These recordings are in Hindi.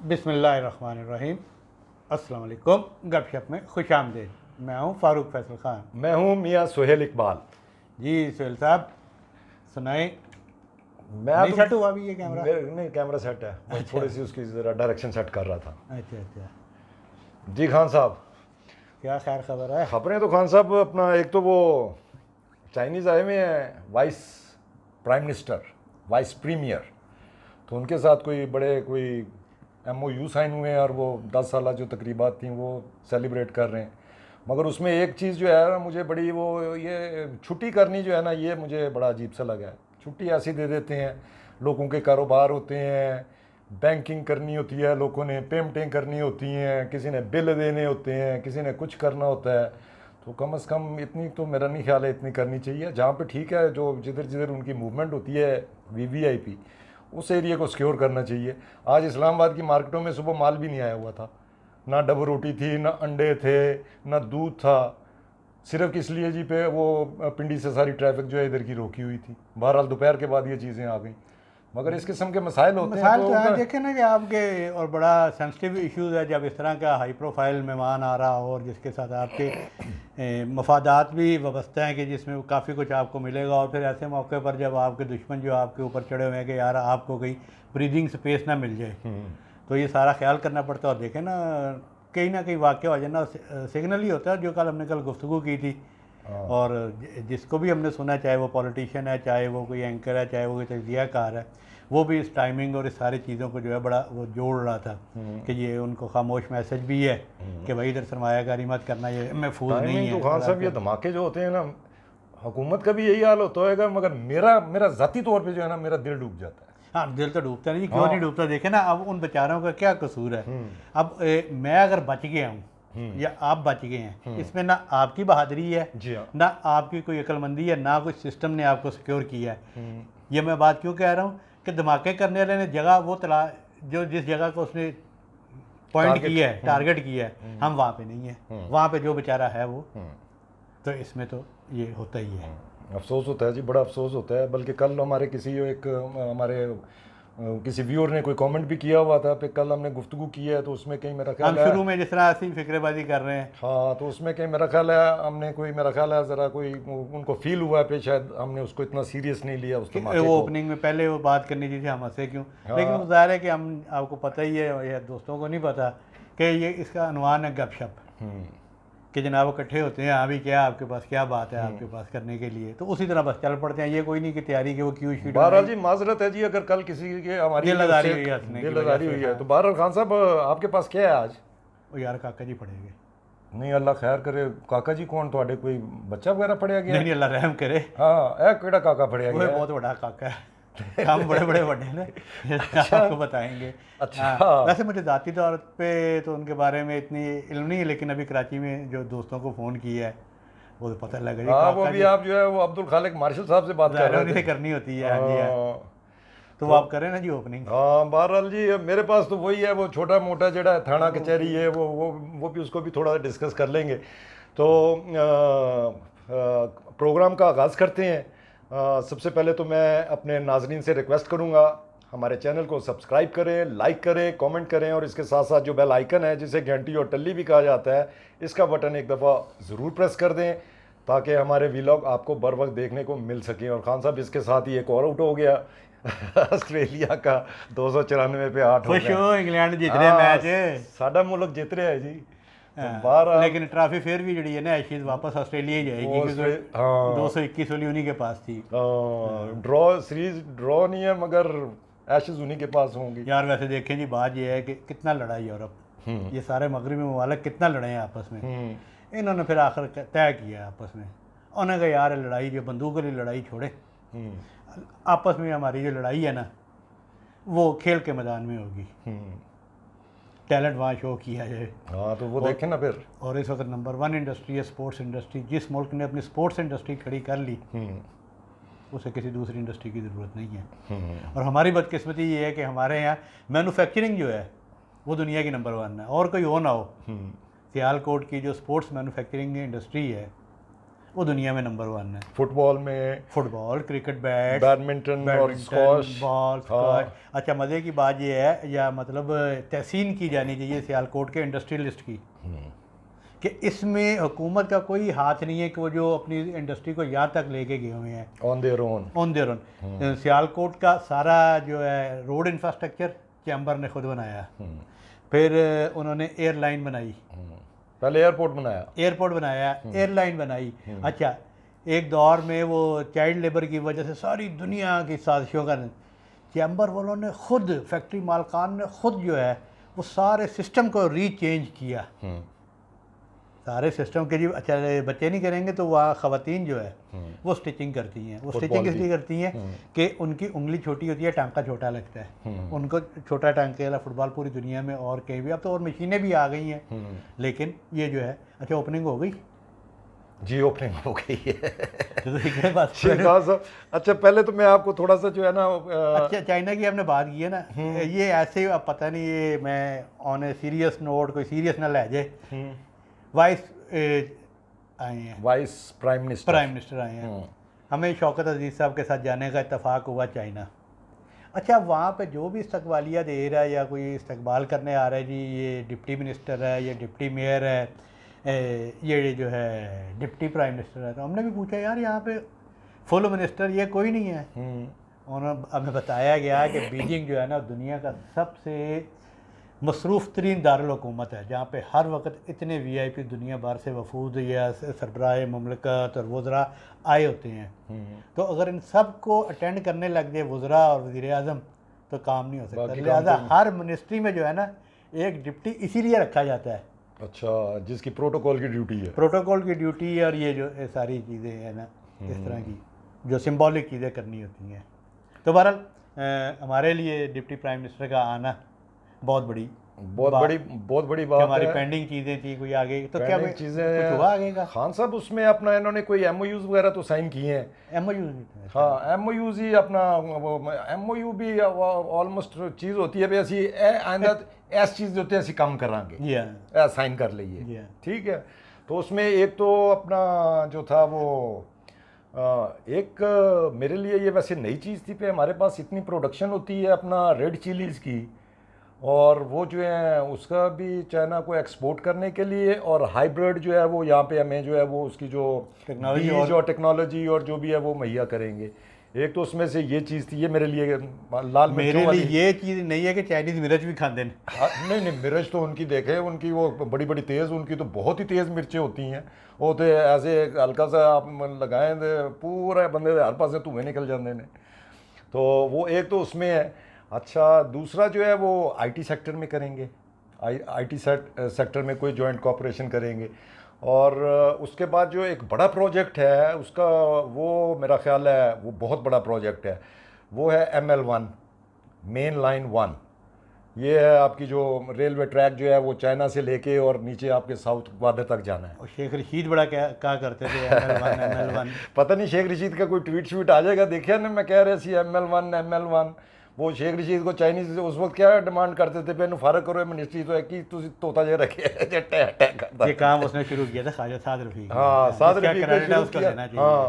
बिस्मिल्लाहिर्रहमानिर्रहीम। अस्सलाम वालेकुम। गपशप में खुश आमदीद। मैं हूँ फ़ारूक फैसल ख़ान। मैं हूँ मियाँ सुहेल इकबाल। जी सुहेल साहब सुनाए। मैं नहीं अब सेट हुआ अभी ये कैमरा? नहीं, कैमरा सेट है, मैं अच्छा थोड़ी सी उसकी ज़रा डायरेक्शन सेट कर रहा था। अच्छा अच्छा। जी खान साहब, क्या खैर खबर है? खबरें तो खान साहब अपना एक तो वो चाइनीज़ आए हुए हैं vice prime minister, vice premier, तो उनके साथ कोई MOU साइन हुए हैं और वो 10 साल जो तकरीबात थी वो सेलिब्रेट कर रहे हैं। मगर उसमें एक चीज़ जो है मुझे बड़ी वो ये छुट्टी करनी जो है ना, ये मुझे बड़ा अजीब सा लगा है। छुट्टी ऐसी दे देते हैं, लोगों के कारोबार होते हैं, बैंकिंग करनी होती है, लोगों ने पेमेंटें करनी होती हैं, किसी ने बिल देने होते हैं, किसी ने कुछ करना होता है, तो कम से कम इतनी तो मेरा नहीं ख्याल है इतनी करनी चाहिए। जहाँ पे ठीक है, जो जिधर जिधर उनकी मूवमेंट होती है VVIP, उस एरिया को सिक्योर करना चाहिए। आज इस्लामाबाद की मार्केटों में सुबह माल भी नहीं आया हुआ था, ना डबल रोटी थी, ना अंडे थे, ना दूध था, सिर्फ किस लिए जी पे वो पिंडी से सारी ट्रैफिक जो है इधर की रोकी हुई थी। बहरहाल दोपहर के बाद ये चीज़ें आ गई, मगर इस किस्म के मसाइल होते हैं मिसाल तो तो है, उनका देखें ना कि आपके और बड़ा सेंसिटिव इश्यूज़ है जब इस तरह का हाई प्रोफाइल मेहमान आ रहा हो और जिसके साथ आपके मफादात भी वाबस्ता हैं कि जिसमें काफ़ी कुछ आपको मिलेगा, और फिर ऐसे मौके पर जब आपके दुश्मन जो आपके ऊपर चढ़े हुए हैं कि यार आपको कोई ब्रीदिंग स्पेस ना मिल जाए, तो ये सारा ख्याल करना पड़ता है। और देखें ना कहीं वाक़या हो जाए ना, सिग्नल ही होता है जो हमने कल गुफ्तगू की थी। और जिसको भी हमने सुना, चाहे वो पॉलिटिशियन है, चाहे वो कोई एंकर है, चाहे वो कोई तजियाकार है, वो भी इस टाइमिंग और इस सारी चीज़ों को जो है बड़ा वो जोड़ रहा था कि ये उनको खामोश मैसेज भी है कि भाई इधर सरमायाकारी मत करना, ये महफूज नहीं टाइमिंग है। तो खान साहब ये धमाके जो होते हैं ना, हुकूमत का भी यही हाल होता होगा, मगर मेरा ज़ाती तौर पे जो है ना, मेरा दिल डूब जाता है। हाँ, दिल तो डूबता नहीं, क्यों नहीं डूबता। देखे ना, अब उन बेचारों का क्या कसूर है। अब मैं अगर बच गया हूँ या आप बच गए हैं, इसमें ना आपकी बहादुरी है, जी हाँ। ना आपकी कोई अक्लमंदी है, ना कोई सिस्टम ने आपको सिक्योर किया है। ये मैं बात क्यों कह रहा हूँ कि धमाके करने वाले ने जगह वो तला जो जिस जगह को उसने पॉइंट किया है, टारगेट किया है, हम वहाँ पे नहीं है। वहाँ पे जो बेचारा है वो, तो इसमें तो ये होता ही है। अफसोस होता है जी, बड़ा अफसोस होता है। बल्कि कल हमारे किसी व्यूअर ने कोई कमेंट भी किया हुआ था, पे कल हमने गुफ्तगू की है, तो उसमें कहीं मेरा हम ख्याल है, शुरू में जिस तरह ऐसी फिक्रेबाजी कर रहे हैं, हाँ, तो उसमें कहीं मेरा ख्याल है हमने कोई मेरा ख्याल है ज़रा कोई उनको फील हुआ है पे, शायद हमने उसको इतना सीरियस नहीं लिया उस कि धमाके वो को। ओपनिंग में पहले वो बात करनी चाहिए, हम हंसे क्यों। हाँ। लेकिन वो ज़ाहिर है कि हम, आपको पता ही है या दोस्तों को नहीं पता कि ये इसका अनुमान है गपशप, कि जनाब वो इकट्ठे होते हैं, हाँ भी क्या आपके पास क्या बात है आपके पास करने के लिए, तो उसी तरह बस चल पड़ते हैं। ये कोई नहीं कि तैयारी की वो क्यों शीट बहरहाल जी माजरत है जी, अगर कल किसी के हमारी दिलदारी हुई है, हंसने की वजह दिलदारी से। हुई है, हाँ, तो बहरहाल खान साहब आपके पास क्या है आज? वो यार काका जी पड़ेंगे। नहीं, अल्लाह खैर करे। काका जी कौन, थोड़े कोई बच्चा वगैरह पढ़िया गया? नहीं अल्लाह रहम करे। हाँ, ए केड़ा काका पढ़िया वो गया? बहुत बड़ा काका है। हम बड़े बड़े बड़े ना, आपको बताएंगे। अच्छा। हाँ, वैसे मुझे ज़ाती तौर पे तो उनके बारे में इतनी इल्म नहीं है, लेकिन अभी कराची में जो दोस्तों को फ़ोन किया है वो तो पता लगा जी हाँ, वो काका भी जी। आप जो है वो अब्दुल खालिक मार्शल साहब से बात कर ज़ाहिर रहे उन्हीं थे। से करनी होती है। हाँ जी हाँ। तो वो तो आप करें ना जी ओपनिंग। हाँ, बहरहाल जी मेरे पास तो वही है, वो छोटा मोटा जड़ा थाना कचहरी है, वो भी, उसको भी थोड़ा डिस्कस कर लेंगे। तो प्रोग्राम का आगाज़ करते हैं। सबसे पहले तो मैं अपने नाजरीन से रिक्वेस्ट करूँगा, हमारे चैनल को सब्सक्राइब करें, लाइक करें, कमेंट करें, और इसके साथ साथ जो बेल आइकन है, जिसे घंटी और टल्ली भी कहा जाता है, इसका बटन एक दफ़ा ज़रूर प्रेस कर दें, ताकि हमारे व्लॉग आपको बर वक्त देखने को मिल सकें। और खान साहब, इसके साथ ही एक और आउट हो गया ऑस्ट्रेलिया का 294 पे 8 हो खुश गया। हो इंग्लैंड जीत रहे मैच। साडा मुल्क जीत रहा है जी। हाँ, लेकिन ट्रॉफी फिर भी जड़ी है ना एशिज वापस ऑस्ट्रेलिया ही जाएगी, क्योंकि हाँ, 221 वाली उन्हीं के पास थी। ड्रॉ सीरीज ड्रॉ नहीं है, मगर एशेज उन्हीं के पास होंगी। यार वैसे देखें जी, बात ये है कि कितना लड़ा यूरोप, ये सारे मगरबी ममालिक कितना लड़े हैं आपस में। इन्होंने फिर आखिर तय किया आपस में, उन्होंने कहा यार लड़ाई जो बंदूक वाली लड़ाई छोड़े, आपस में हमारी जो लड़ाई है ना वो खेल के मैदान में होगी, टैलेंट वहाँ शो किया जाए। हाँ, तो वो देखें ना फिर। और इस वक्त नंबर 1 इंडस्ट्री है स्पोर्ट्स इंडस्ट्री। जिस मुल्क ने अपनी स्पोर्ट्स इंडस्ट्री खड़ी कर ली, उसे किसी दूसरी इंडस्ट्री की ज़रूरत नहीं है। और हमारी बदकिस्मती ये है कि हमारे यहाँ मैन्युफैक्चरिंग जो है वो दुनिया की नंबर 1 है, और कोई हो ना हो। सियालकोट की जो स्पोर्ट्स मैन्युफैक्चरिंग इंडस्ट्री है वो दुनिया में नंबर 1 है। फुटबॉल में, फुटबॉल, क्रिकेट, बैट, बैडमिंटन और स्क्वॉश। Ball, squash. अच्छा, मज़े की बात ये है, या मतलब तहसीन की जानी चाहिए सियालकोट के इंडस्ट्रियलिस्ट की, कि इसमें हुकूमत का कोई हाथ नहीं है कि वो जो अपनी इंडस्ट्री को यहाँ तक लेके गए हुए हैं ऑन देयर ओन। सियालकोट का सारा जो है रोड इंफ्रास्ट्रक्चर चैम्बर ने खुद बनाया। फिर उन्होंने एयरलाइन बनाई, पहले एयरपोर्ट बनाया, एयरलाइन बनाई। अच्छा, एक दौर में वो चाइल्ड लेबर की वजह से सारी दुनिया की साजिशों का चैम्बर वालों ने खुद, फैक्ट्री मालकान ने खुद जो है वो सारे सिस्टम को रीचेंज किया, सारे सिस्टम के। जी अच्छा, बच्चे नहीं करेंगे तो वहाँ ख़वातीन जो है वो स्टिचिंग करती हैं। वो स्टिचिंग इसलिए करती हैं कि उनकी उंगली छोटी होती है, टांका छोटा लगता है, उनको छोटा टांके वाला फुटबॉल पूरी दुनिया में और कहीं भी, अब तो और मशीनें भी आ गई हैं, लेकिन ये जो है। अच्छा, ओपनिंग हो गई जी, ओपनिंग हो गई है। तो अच्छा, पहले तो मैं आपको थोड़ा सा जो है ना, अच्छा, चाइना की आपने बात की है ना, ये ऐसे अब पता नहीं, ये मैं ऑन ए सीरियस नोट, कोई सीरियस ना ले जाए, वाइस आए हैं, वाइस प्राइम मिनिस्टर आए हैं। हमें शौकत अजीज़ साहब के साथ जाने का इत्तेफाक हुआ चाइना। अच्छा, वहाँ पे जो भी इस्तकबालिया दे रहा है या कोई इस्तकबाल करने आ रहा है, जी ये डिप्टी मिनिस्टर है, ये डिप्टी मेयर है, ये जो है डिप्टी प्राइम मिनिस्टर है, तो हमने भी पूछा यार यहाँ पे फुल मिनिस्टर ये कोई नहीं है। उन्होंने हमें बताया गया कि बीजिंग जो है ना दुनिया का सबसे मसरूफ़ तरीन दारुल हुकूमत है, जहाँ पे हर वक्त इतने VIP दुनिया भर से वफूद या सरबराह ममलकत और वज़रा आए होते हैं। तो अगर इन सब को अटेंड करने लग जाए वज़रा और वज़ीर आज़म तो काम नहीं हो सकता। लिहाजा हर मिनिस्ट्री में जो है ना एक डिप्टी इसीलिए रखा जाता है। अच्छा, जिसकी प्रोटोकॉल की ड्यूटी है, प्रोटोकॉल की ड्यूटी, और ये जो सारी चीज़ें हैं ना इस तरह की जो सिंबॉलिक चीज़ें करनी होती हैं। तो बहरहाल हमारे लिए डिप्टी प्राइम मिनिस्टर का आना बहुत बड़ी बात है। हमारी पेंडिंग चीज़ें थी, कोई आगे तो क्या चीज़ें कुछ हुआ आगे का? खान साहब उसमें अपना इन्होंने कोई MOUs वगैरह तो साइन किए हैं। MOU, हाँ, MOUs ही अपना MOU भी ऑलमोस्ट चीज़ होती है ऐसी आइंदा ऐसी चीज़ होती है ऐसी काम करांगे, साइन कर लीजिए, ठीक है। तो उसमें एक तो अपना जो था वो एक मेरे लिए ये वैसे नई चीज़ थी पे हमारे पास इतनी प्रोडक्शन होती है अपना रेड चिलीज़ की, और वो जो है उसका भी चाइना को एक्सपोर्ट करने के लिए, और हाइब्रिड जो है वो यहाँ पे हमें जो है वो उसकी जो बीज और टेक्नोलॉजी और जो भी है वो मुहैया करेंगे। एक तो उसमें से ये चीज़ थी, ये मेरे लिए लाल मेरे लिए ये चीज़ नहीं है कि चाइनीज़ मिर्च भी खाते हैं। नहीं, मिर्च तो उनकी देखे, उनकी वो बड़ी बड़ी तेज़, उनकी तो बहुत ही तेज़ मिर्चें होती हैं। वो तो ऐसे हल्का सा आप लगाएं तो पूरा बंदे हर पास धुएँ निकल जाते हैं। तो वो एक तो उसमें है। अच्छा, दूसरा जो है वो IT सेक्टर में करेंगे, IT सेक्टर में कोई जॉइंट कॉपरेशन करेंगे। और उसके बाद जो एक बड़ा प्रोजेक्ट है उसका, वो मेरा ख्याल है वो बहुत बड़ा प्रोजेक्ट है, वो है ML1 मेन लाइन 1। ये है आपकी जो रेलवे ट्रैक जो है वो चाइना से लेके और नीचे आपके साउथ बॉर्डर तक जाना है। और शेख रशीद बड़ा क्या करते थे ML1 पता नहीं शेख रशीद का कोई ट्वीट आ जाएगा, देखिए ना, मैं कह रहा सी ML1 वो शेख रशीद को चाइनीज उस वक्त क्या डिमांड करते थे, मैंने फारक करो मिनिस्ट्री तो है कि तुम तोता जे रखे। ये काम उसने शुरू किया था ख्वाजा साद रफीक। हाँ, साद रफीक ने शुरू किया। हाँ,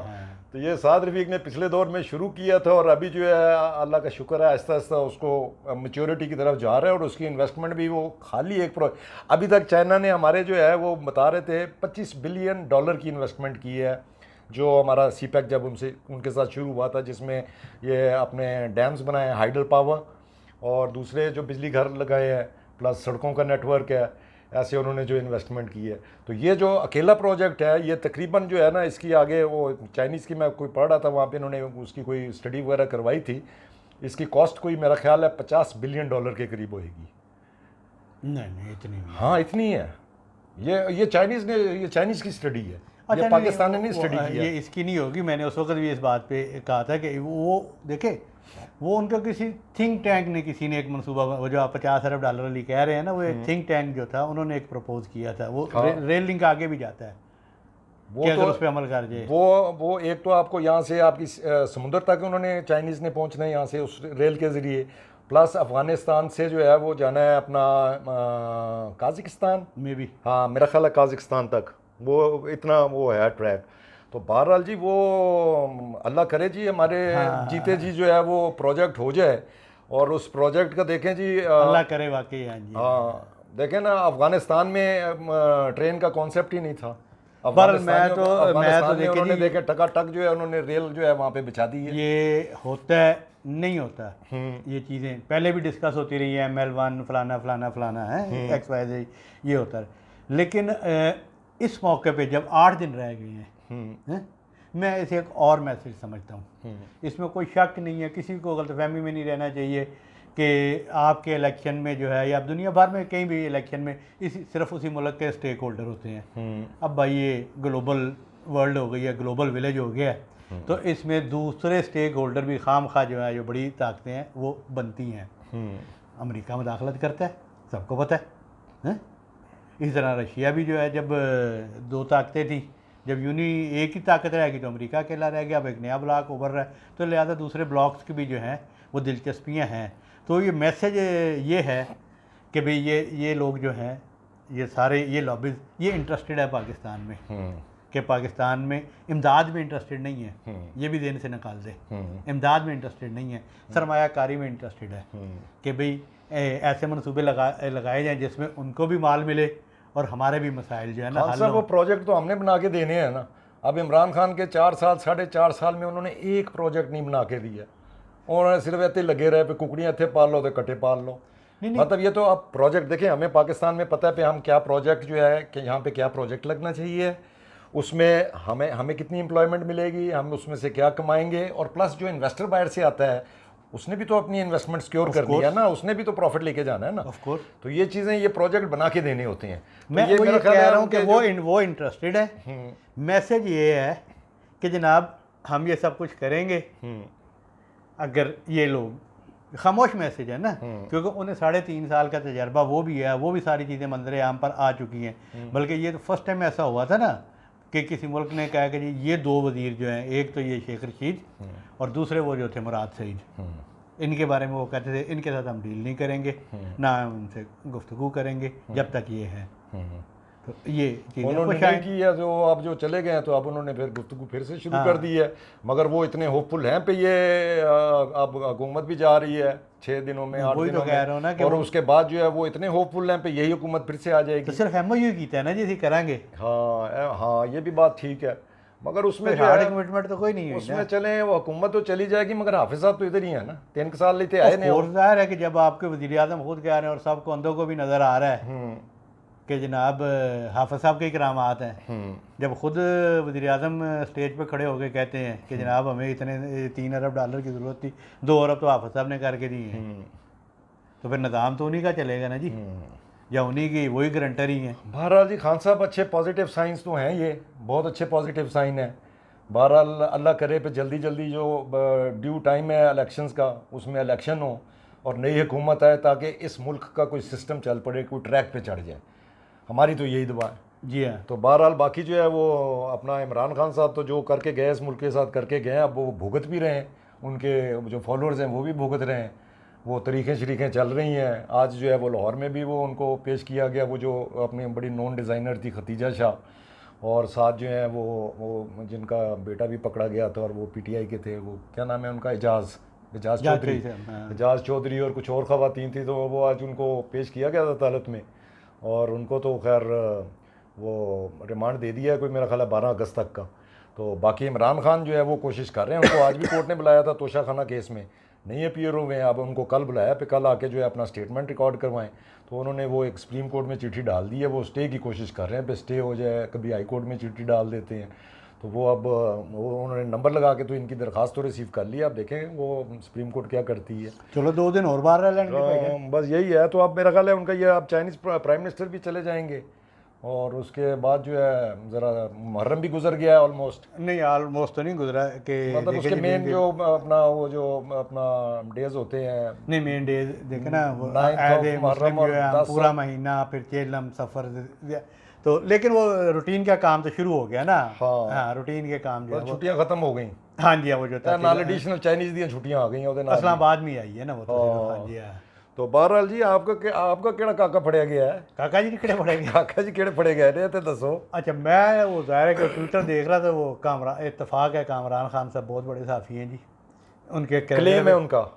तो ये साद रफीक ने पिछले दौर में शुरू किया था, और अभी जो है अल्लाह का शुक्र है आहिस्ता आहिस्ता उसको मैच्योरिटी की तरफ जा रहा है, और उसकी इन्वेस्टमेंट भी वो खाली अभी तक चाइना ने हमारे जो है वो बता रहे थे $25 बिलियन की इन्वेस्टमेंट की है, जो हमारा CPEC जब उनके साथ शुरू हुआ था, जिसमें ये अपने डैम्स बनाए हैं, हाइडल पावर, और दूसरे जो बिजली घर लगाए हैं, प्लस सड़कों का नेटवर्क है, ऐसे उन्होंने जो इन्वेस्टमेंट की है। तो ये जो अकेला प्रोजेक्ट है ये तकरीबन जो है ना, इसकी आगे वो चाइनीज़ की मैं कोई पढ़ रहा था, वहाँ पे इन्होंने उसकी कोई स्टडी वगैरह करवाई थी, इसकी कॉस्ट कोई मेरा ख्याल है $50 बिलियन के करीब होएगी। नहीं इतनी नहीं। हाँ, इतनी है। ये चाइनीज़ की स्टडी है। अच्छा, ये पाकिस्तान ने नहीं स्टडी किया, ये इसकी नहीं होगी। मैंने उस वक्त भी इस बात पे कहा था कि वो देखे, वो उनका किसी थिंक टैंक ने, किसी ने एक मनसूबा, वो जो आप $50 अरब वाली कह रहे हैं ना, वो एक थिंक टैंक जो था उन्होंने एक प्रपोज किया था, वो रेल लिंक आगे भी जाता है, वो तो उस पर अमल कर जाए। वो एक तो आपको यहाँ से आपकी समुद्र तक उन्होंने चाइनीज़ ने पहुँचना है यहाँ से उस रेल के ज़रिए, प्लस अफ़गानिस्तान से जो है वो जाना है अपना काज़िकिस्तान में भी। हाँ, मेरा ख्याल है काज़िकिस्तान तक, वो इतना वो है ट्रैक। तो बहरहाल जी वो अल्लाह करे जी हमारे जीते जी जो है वो प्रोजेक्ट हो जाए, और उस प्रोजेक्ट का देखें जी अल्लाह करे वाकई। हाँ जी। हाँ देखें ना, अफगानिस्तान में ट्रेन का कॉन्सेप्ट ही नहीं था। पर मैं तो अफगानिस्तान में देखे उन्होंने जी, देखे टकाटक जो है उन्होंने रेल जो है वहाँ पे बिछा दी है। ये होता है नहीं होता, ये चीज़ें पहले भी डिस्कस होती रही है, ML1 फलाना फलाना फलाना है, XYZ, ये होता है। लेकिन इस मौके पे जब 8 दिन रह गए हैं, मैं इसे एक और मैसेज समझता हूँ। इसमें कोई शक नहीं है, किसी को गलतफहमी में नहीं रहना चाहिए कि आपके इलेक्शन में जो है, या दुनिया भर में कहीं भी इलेक्शन में सिर्फ उसी मुल्क के स्टेक होल्डर होते हैं। अब भाई ये ग्लोबल वर्ल्ड हो गई है, ग्लोबल विलेज हो गया है, तो इसमें दूसरे स्टेक होल्डर भी खाम खा जो है, जो बड़ी ताकतें हैं वो बनती हैं। अमेरिका मुदाखलत करता है, सबको पता है। इस तरह रशिया भी जो है, जब 2 ताकतें थी, जब यूनी एक ही ताकत रहेगी तो अमेरिका अकेला रह गया, अब एक नया ब्लॉक उभर रहा है, तो लिहाजा दूसरे ब्लॉक्स की भी जो हैं वो दिलचस्पियां हैं। तो ये मैसेज ये है कि भाई ये लोग जो हैं, ये सारे ये लॉबीज, ये इंटरेस्टेड है पाकिस्तान में, कि पाकिस्तान में इमदाद में इंटरेस्टेड नहीं है, ये भी देने से निकाल दे। इमदाद में इंटरेस्टेड नहीं है, सरमायाकारी में इंटरेस्टेड है कि भाई ऐसे मनसूबे लगाए जाएं जिसमें उनको भी माल मिले और हमारे भी मसाइल जो है ना हल सर, हो। वो प्रोजेक्ट तो हमने बना के देने हैं ना। अब इमरान खान के 4 साल 4.5 साल में उन्होंने एक प्रोजेक्ट नहीं बना के दिया, उन्होंने सिर्फ ऐसे लगे रहे पे कुकड़ियाँ इतने पाल लो तो कटे पाल लो। मतलब ये तो अब प्रोजेक्ट देखें, हमें पाकिस्तान में पता है पे हम क्या प्रोजेक्ट जो है कि यहाँ पे क्या प्रोजेक्ट लगना चाहिए, उसमें हमें कितनी एम्प्लॉयमेंट मिलेगी, हम उसमें से क्या कमाएंगे, और प्लस जो इन्वेस्टर बाहर से आता है उसने भी तो अपनी इन्वेस्टमेंट सिक्योर करनी है ना, उसने भी तो प्रॉफिट लेके जाना है ना। Of course. तो ये चीज़ें, ये प्रोजेक्ट बना के देने होते हैं। तो मैं मेरा ये ख्याल कह है रहा हूँ कि उनके वो इंटरेस्टेड है। मैसेज ये है कि जनाब हम ये सब कुछ करेंगे अगर ये लोग, खामोश मैसेज है ना, क्योंकि उन्हें 3.5 साल का तजर्बा वो भी है, वो भी सारी चीज़ें मंजर आम पर आ चुकी हैं। बल्कि ये तो फर्स्ट टाइम ऐसा हुआ था ना कि किसी मुल्क ने कहा कि जी ये 2 वज़ीर जो हैं, एक तो ये शेख रशीद और दूसरे वो जो थे मुराद सईद, इनके बारे में वो कहते थे इनके साथ हम डील नहीं करेंगे, ना हम उनसे गुफ्तगू करेंगे जब तक ये है। तो ये उन्होंने नहीं की है, जो अब जो चले गए हैं तो अब उन्होंने फिर गुफ्तगू फिर से शुरू कर दी है। मगर वो इतने होपफुल हैं पे ये अब हुकूमत भी जा रही है 6 दिनों में 8 दिनों में, और उसके बाद जो है वो इतने होपफुल हैं पे यही हुकूमत फिर से आ जाएगी। तो सिर्फ MOU कीता है ना जी करेंगे। हाँ ये भी बात ठीक है, मगर उसमें जो है कमिटमेंट तो कोई नहीं है उसमें चले, वो हुकूमत तो चली जाएगी मगर हाफिज साहब तो इधर ही है ना, 3 साल लेते आए नहीं। और जाहिर है कि जब आपके वज़ीर आज़म खुद कह रहे हैं और सब कंधों को भी नज़र आ रहा है कि जनाब हाफिज साहब के करामात हैं, जब खुद वज़ीर आज़म स्टेज पे खड़े होकर कहते हैं कि जनाब हमें इतने 3 अरब डॉलर की ज़रूरत थी, 2 अरब तो हाफिज साहब ने करके दिए हैं, तो फिर निज़ाम तो उन्हीं का चलेगा ना जी, या उन्हीं की वही गारंटर ही हैं। बहरहाल जी खान साहब अच्छे पॉजिटिव साइंस तो हैं, ये बहुत अच्छे पॉजिटिव साइन है। बहरहाल अल्लाह करे पे जल्दी जल्दी जो ड्यू टाइम है इलेक्शंस का, उसमें इलेक्शन हो और नई हुकूमत आए ताकि इस मुल्क का कोई सिस्टम चल पड़े, कोई ट्रैक पे चढ़ जाए। हमारी तो यही दुआ है जी हाँ। तो बहरहाल बाकी जो है वो अपना इमरान खान साहब तो जो करके गए इस मुल्क के साथ करके गए, अब वो भुगत भी रहे हैं, उनके जो फॉलोअर्स हैं वो भी भुगत रहे हैं, वो तरीक़ें शरीकें चल रही हैं। आज जो है वो लाहौर में भी वो उनको पेश किया गया, वो जो अपनी बड़ी नॉन डिज़ाइनर थी खतीजा शाह, और साथ जो है वो जिनका बेटा भी पकड़ा गया था और वो PTI के थे, वो क्या नाम है उनका, एजाज चौधरी और कुछ और ख़वातीन थी, तो वो आज उनको पेश किया गया था अदालत में, और उनको तो खैर वो रिमांड दे दिया है कोई मेरा ख्याल है 12 अगस्त तक का। तो बाकी इमरान खान जो है वो कोशिश कर रहे हैं, उनको आज भी कोर्ट ने बुलाया था तोशा खाना केस में, नहीं अपीयर हुए हैं, अब उनको कल बुलाया पे कल आके जो है अपना स्टेटमेंट रिकॉर्ड करवाएं। तो उन्होंने वो एक सुप्रीम कोर्ट में चिट्ठी डाल दी है, वो स्टे की कोशिश कर रहे हैं पे स्टे हो जाए, कभी हाई कोर्ट में चिट्ठी डाल देते हैं, तो वो अब वो उन्होंने नंबर लगा के तो इनकी दरख्वास्त तो रिसीव कर लिया, अब देखें वो सुप्रीम कोर्ट क्या करती है। चलो 2 दिन और बाहर रह लेंगे, बस यही है। तो अब मेरा ख्याल है उनका ये अब चाइनीज़ प्राइम मिनिस्टर भी चले जाएंगे, और उसके बाद जो है ज़रा मुहर्रम भी गुजर गया है ऑलमोस्ट, नहीं ऑलमोस्ट तो नहीं गुजरा कि मतलब उसके मेन जो अपना वो जो अपना डेज होते हैं, नहीं मेन डेज देखे ना, मुहर्रम जो है पूरा महीना, फिर चेलम सफ़र, तो लेकिन वो रूटीन का काम तो शुरू हो गया ना। हाँ रूटीन के काम जो है छुट्टियां खत्म हो गई। हाँ जी वो जो नाल एडिशनल चाइनीज़ दी छुट्टियां आ गई, इस्लामाबाद में आई है ना वो तो। हाँ जी तो बहरहाल जी आपका केड़ा काका फड़िया गया है? काका जी किड़े पड़ेंगे? काका जी केड़े फड़े गए ने ते दसो। अच्छा, मैं वो ज़ाहिर है कि ट्विटर देख रहा था, वो कामरान, इत्तेफाक है, कामरान खान साहब बहुत बड़े सहाफ़ी हैं जी, उनके क्लेम है उनका,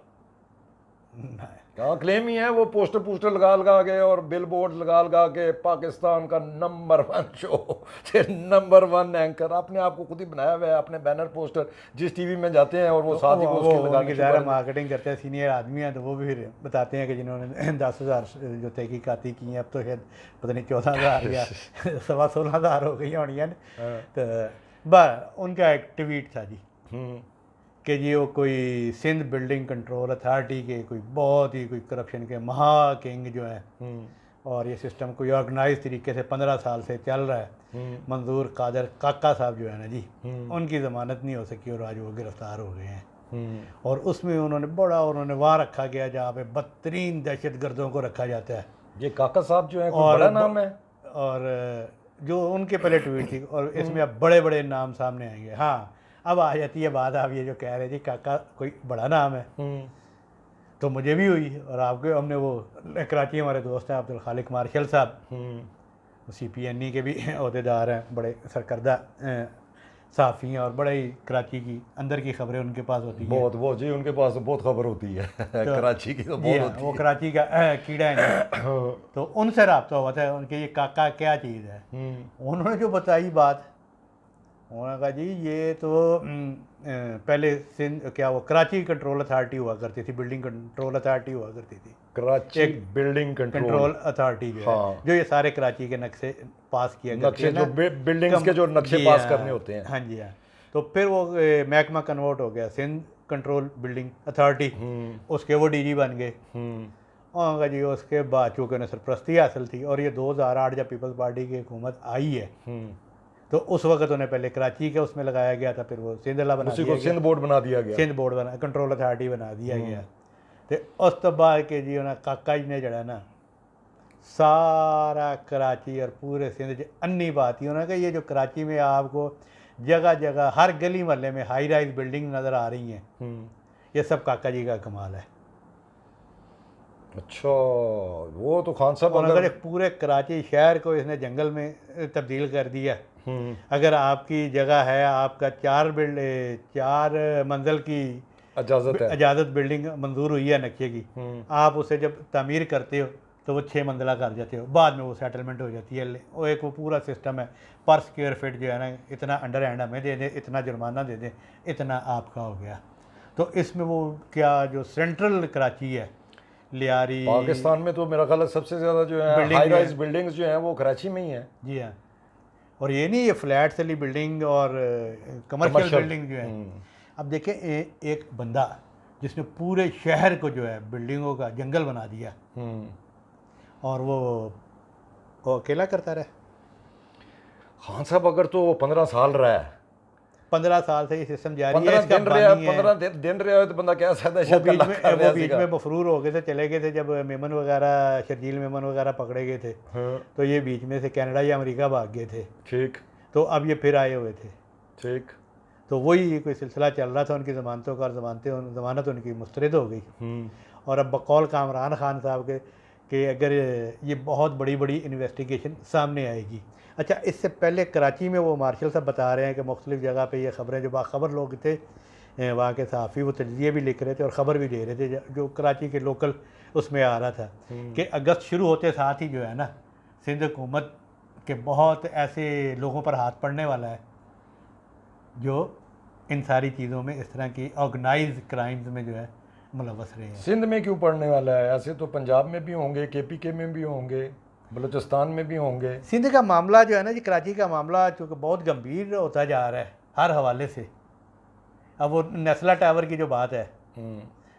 में हाँ क्लेम ही है। वो पोस्टर लगा लगा के और बिल बोर्ड लगा के पाकिस्तान का नंबर 1 शो, नंबर 1 एंकर अपने आप को खुद ही बनाया हुआ है, अपने बैनर पोस्टर जिस टीवी में जाते हैं और वो साथ ही वो उसके लगाने शुरू कर देते हैं। मार्केटिंग करते हैं, सीनियर आदमी हैं, तो वो भी फिर बताते हैं कि जिन्होंने 10,000 जो तहकीकाती की हैं, अब तो शायद पता नहीं 14,000 या 16,500 हो गई होनी है। तो बस उनका एक ट्वीट था जी कि जी वो कोई सिंध बिल्डिंग कंट्रोल अथॉरिटी के कोई बहुत ही कोई करप्शन के महा किंग जो है, और ये सिस्टम कोई ऑर्गेनाइज तरीके से 15 साल से चल रहा है। मंजूर कादर काका साहब जो है ना जी, उनकी ज़मानत नहीं हो सकी और आज वो गिरफ्तार हो गए हैं। और उसमें उन्होंने वहाँ रखा गया जहाँ पे बदतरीन दहशत गर्दों को रखा जाता है। ये काका साहब जो है कोई बड़ा नाम है? और जो उनके पहले ट्वीट थी, और इसमें अब बड़े बड़े नाम सामने आएंगे। हाँ, अब आ जाती है बात, आप ये जो कह रहे थे काका कोई बड़ा नाम है, तो मुझे भी हुई। और आपके हमने वो कराची हमारे दोस्त हैं अब्दुल खालिक मार्शल साहब, CPNE के भी अहदेदार हैं, बड़े सरकर्दा सहाफ़ी हैं, और बड़े ही कराची की अंदर की खबरें उनके पास होती हैं बहुत। वो जी उनके पास तो बहुत खबर होती है कराची की तो बहुत होती वो है। कराची का कीड़ा है। तो उनसे रब्ता हुआ था उनके, ये काका क्या चीज़ है। उन्होंने जो बताई बात, उन्होंने कहा जी ये तो पहले सिंध क्या वो कराची कंट्रोल अथॉरिटी हुआ करती थी, बिल्डिंग कंट्रोल अथॉरिटी हुआ करती थी, कराची एक बिल्डिंग कंट्रोल अथॉरिटी जो हाँ। है, जो ये सारे कराची के नक्शे पास किया करती नक्शे है ना, जो बिल्डिंग्स के जो नक्शे जी पास हाँ, करने होते हैं। हाँ जी हाँ। तो फिर वो महकमा कन्वर्ट हो गया सिंध कंट्रोल बिल्डिंग अथॉरिटी, उसके वो DG बन गए। और जी उसके बाद चूँकि उन्हें सरपरस्ती हासिल थी, और ये 2008 जब पीपल्स पार्टी की हुकूमत आई है, तो उस वक्त उन्हें पहले कराची के उसमें लगाया गया था, फिर वो सिंध बना उसी दिया को सिंध बोर्ड बना दिया गया, सिंध बोर्ड बना, कंट्रोल अथॉरिटी बना दिया गया। तो उस तो बाद के जी उन्हें काका जी ने जड़ा ना सारा कराची और पूरे सिंध अन्नी बात ही, उन्होंने कहा ये जो कराची में आपको जगह जगह हर गली मोहल्ले में हाई राइज बिल्डिंग नज़र आ रही हैं, ये सब काका जी का कमाल है। अच्छा, वो तो खान साहब अगर पूरे कराची शहर को इसने जंगल में तब्दील कर दिया। अगर आपकी जगह है, आपका 4 मंजिल की इजाज़त बिल्डिंग मंजूर हुई है नक्शे की, आप उसे जब तामीर करते हो तो वो 6 मंजिला कर जाते हो, बाद में वो सेटलमेंट हो जाती है। वो एक वो पूरा सिस्टम है, पर स्क्वायर फीट जो है ना, इतना अंडर हैंड हमें दे दें, इतना जुर्माना दे दें, इतना आपका हो गया। तो इसमें वो क्या जो सेंट्रल कराची है, लियारी, पाकिस्तान में तो मेरा ख्याल है सबसे ज़्यादा जो है हाई राइज बिल्डिंग्स जो हैं वो कराची में ही है। जी हाँ, और ये नहीं ये फ्लैट वाली बिल्डिंग और कमर्शियल बिल्डिंग जो है। अब देखें एक बंदा जिसने पूरे शहर को जो है बिल्डिंगों का जंगल बना दिया, और वो अकेला करता रहा। खान साहब अगर तो 15 साल रहा है, 15 साल से ये सिस्टम जारी है, 15 दिन रहा है तो बंदा क्या सहता है। वो बीच में मफरूर हो गए थे, चले गए थे, जब मेमन वगैरह शर्जील मेमन वगैरह पकड़े गए थे, तो ये बीच में से कनाडा या अमेरिका भाग गए थे। ठीक, तो अब ये फिर आए हुए थे। ठीक, तो वही कोई सिलसिला चल रहा था उनकी ज़मानतों का, ज़मानत उनकी मुस्तरद हो गई। और अब बकौल कामरान खान साहब के कि अगर ये बहुत बड़ी बड़ी इन्वेस्टिगेशन सामने आएगी। अच्छा, इससे पहले कराची में वो मार्शल साहब बता रहे हैं कि मुख्तलिफ़ जगह पे ये ख़बरें, जो बाखबर लोग थे वहाँ के सहाफ़ी, वो तजज़िये भी लिख रहे थे और ख़बर भी दे रहे थे, जो कराची के लोकल उसमें आ रहा था कि अगस्त शुरू होते साथ ही जो है ना, सिंध हुकूमत के बहुत ऐसे लोगों पर हाथ पड़ने वाला है जो इन सारी चीज़ों में, इस तरह की ऑर्गेनाइज क्राइम्स में जो है मुलव्वस रहे हैं। सिंध में क्यों पड़ने वाला है? ऐसे तो पंजाब में भी होंगे, KPK में भी होंगे, बलूचिस्तान में भी होंगे। सिंध का मामला जो है ना जी, कराची का मामला चूँकि बहुत गंभीर होता जा रहा है हर हवाले से। अब वो नेस्ला टावर की जो बात है,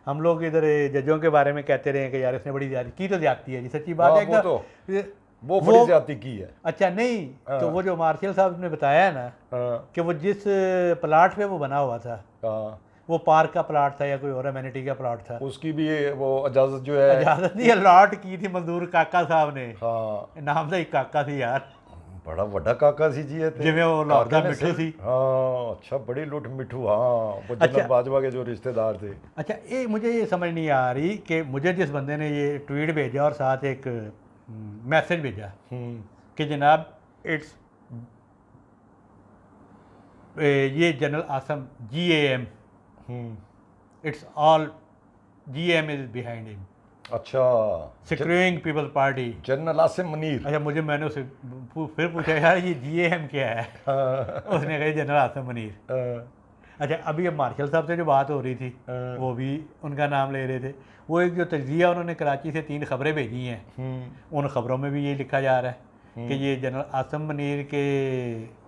हम लोग इधर जजों के बारे में कहते रहे कि यार इसने बड़ी ज़्यादा की, तो ज़्यादती है जी, सच्ची बात है एकदम, वो बड़ी ज़्यादती की है। अच्छा नहीं, तो वो जो मार्शल साहब ने बताया है ना कि वो जिस प्लाट पे वो बना हुआ था, वो पार्क का प्लाट था या कोई और एमिनिटी का प्लाट था, उसकी भी वो इजाज़त जो है, इजाज़त नहीं, अलॉट की थी मंजूर काका साहब ने। हाँ, नाम तो एक काका थी यार। बड़ा वड्डा काका सी जी है थे। जिवें वो लाहौर दा काके ने मिठू सी। हाँ अच्छा, बड़ी लुट मिठू, हाँ वो अच्छा। जनरल बाजवा के जो रिश्तेदार थे। अच्छा, ये मुझे ये समझ नहीं आ रही कि मुझे जिस बंदे ने ये ट्वीट भेजा और साथ एक मैसेज भेजा कि जनाब इट्स ये general Asim GAM, it's all GAM is behind him, अच्छा, securing peoples party. General Asim Munir. अच्छा, मैंने उससे फिर पूछा यार ये GAM क्या है? उसने कहा जनरल आसम मुनीर। अच्छा, अभी अब मार्शल साहब से जो बात हो रही थी वो भी उनका नाम ले रहे थे। वो एक जो तजिया उन्होंने कराची से 3 खबरें भेजी हैं, उन खबरों में भी ये लिखा जा रहा है कि ये जनरल आसम मुनीर के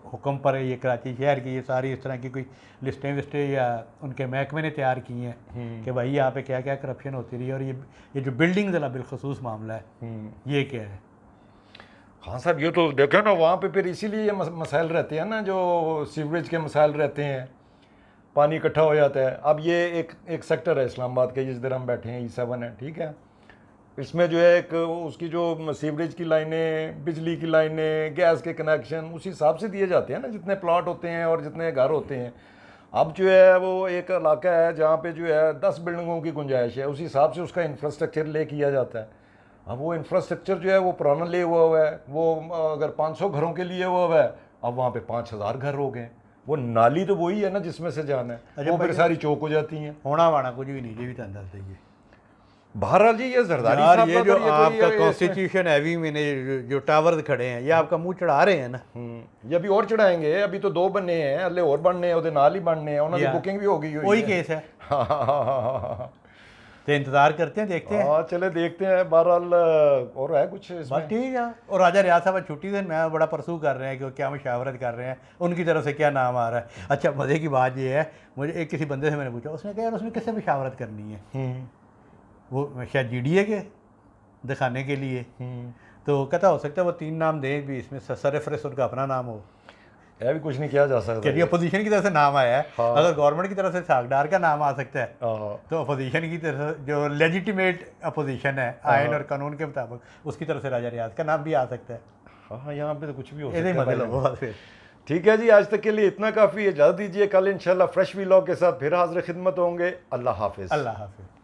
हुक्म पर ये कराची शहर की ये सारी इस तरह की कोई लिस्टें विस्टें या उनके महकमे ने तैयार की हैं कि भाई यहाँ पे क्या क्या करप्शन होती रही है, और ये जो बिल्डिंग ज़रा बिलखसूस मामला है ये क्या है? हाँ साहब, ये तो देखो ना, वहाँ पे फिर इसीलिए ये मसाइल रहते हैं ना, जो सीवरेज के मसाइल रहते हैं, पानी इकट्ठा हो जाता है। अब ये एक सेक्टर है इस्लामाबाद के जिस तरह हम बैठे हैं, E7 है, ठीक है। इसमें जो है एक उसकी जो सीवरेज की लाइनें, बिजली की लाइनें, गैस के कनेक्शन उसी हिसाब से दिए जाते हैं ना, जितने प्लॉट होते हैं और जितने घर होते हैं। अब जो है वो एक इलाका है जहाँ पे जो है 10 बिल्डिंगों की गुंजाइश है, उसी हिसाब से उसका इंफ्रास्ट्रक्चर ले किया जाता है। अब वो इंफ्रास्ट्रक्चर जो है वो पुराना ले हुआ है, वो अगर 500 घरों के लिए हुआ है, अब वहाँ पे 5000 घर हो गए। वो नाली तो वही है ना जिसमें से जाना है, अच्छा, वो फिर सारी चौक हो जाती हैं। होना वाना कुछ भी नहीं, ये भी तो अंदर चाहिए। बहरहाल जी ये जरदारी यार साहब ये का जो तो ये आपका कोई कॉन्स्टिट्यूशन हैवी में जो टावर खड़े हैं ये आपका मुंह चढ़ा रहे हैं ना? ये अभी और चढ़ाएंगे, अभी तो 2 बनने हैं, अल्ले और बनने हैं, ਉਹਦੇ ਨਾਲ ही बनने हैं, उन्होंने या, बुकिंग भी हो गई हुई वही है। केस है। हाँ तो इंतजार करते हैं, देखते हैं। चले देखते हैं। बहरहाल और है कुछ बस इसमें? ठीक है। और राजा रियाज साहब छुट्टी से मैं बड़ा परसू कर रहे हैं कि क्या मशावरत कर रहे हैं, उनकी तरफ से क्या नाम आ रहा है। अच्छा, मज़े की बात ये है, मुझे एक किसी बंदे से मैंने पूछा, उसने कहा यार उसमें किससे मशावरत करनी है, वो शायद GDA के दिखाने के लिए। तो कहता हो सकता है वो 3 नाम दें भी, इसमें सरफरस उनका अपना नाम हो। ये भी कुछ नहीं किया जा सकता। चलिए, अपोजिशन की तरफ से नाम आया है। हाँ। अगर गवर्नमेंट की तरफ से सागडार का नाम आ सकता है हाँ। तो अपोजिशन की तरफ जो लेजिटिमेट अपोजिशन है आइन और कानून के मुताबिक, उसकी तरफ से राजा रियाज का नाम भी आ सकता है। हाँ, यहाँ पे तो कुछ भी हो यही सकता मतलब है। होगा फिर। ठीक है जी, आज तक के लिए इतना काफ़ी है। इजाज़त दीजिए, कल इंशाल्लाह फ्रेश व्लॉग के साथ फिर हाजिर खिदमत होंगे। अल्लाह हाफिज़। अल्लाह हाफिज़।